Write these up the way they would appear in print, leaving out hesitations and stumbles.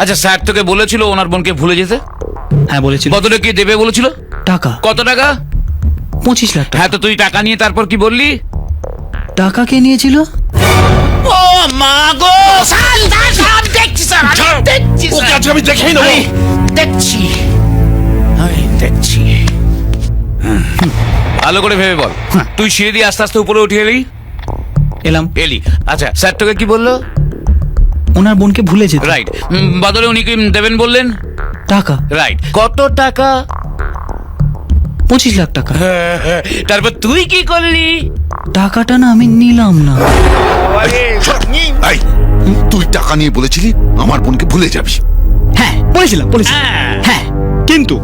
আচ্ছা স্যার তোকে বলেছিল ওনার বোনকে ভুলে যেতে? হ্যাঁ বলেছিল। কত টাকা দেবে বলেছিল? টাকা কত টাকা? 25 লাখ টাকা। হ্যাঁ, তো তুই টাকা নিয়ে তারপর কি বললি? টাকা কে নিয়েছিল? ও মা গো, স্যার দেখছি স্যার, দেখছি ওকে আজকে আমি দেখেই নেবো। দেখছি দেখছি। ভালো করে ভেবে বল। তুই সিঁড়ি দিয়ে আস্তে আস্তে উপরে উঠে এলি? এলাম। এলি। আচ্ছা স্যার তোকে কি বললো? ওনার বোনকে ভুলে যেতে। রাইট। বদলে উনি কি দেবেন বললেন? টাকা। রাইট। কত টাকা? 25 লাখ টাকা। তারপর তুই কি করলি? টাকাটা না আমি নিলাম না। এই, তুই টাকা নিয়ে বলেছিলি আমার বোনকে ভুলে যাবি। হ্যাঁ বলেছিলাম। হ্যাঁ, কিন্তু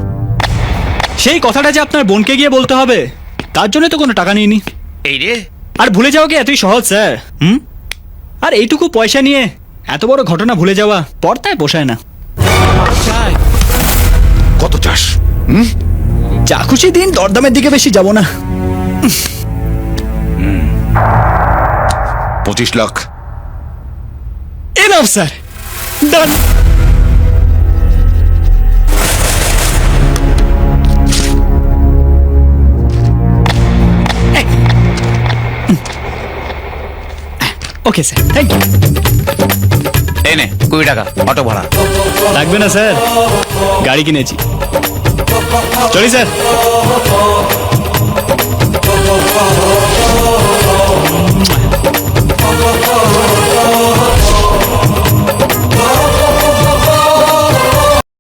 সেই কথাটা যে আপনার বোনকে গিয়ে বলতে হবে তার জন্য তো কোনো টাকা নিইনি। এই রে, আর ভুলে যাওয়া কি এতই সহজ স্যার? আর এইটুকু পয়সা নিয়ে এত বড় ঘটনা ভুলে যাওয়া পর্দায় পোষায় না। কত চাস? যা খুশি দিন, দরদামের দিকে বেশি যাব না। 25 lakh. Enough sir, done. Okay sir, thank you. এই নে 20 টাকা অটো ভাড়া। লাগবে না স্যার, গাড়ি কিনেছি। চলি স্যার।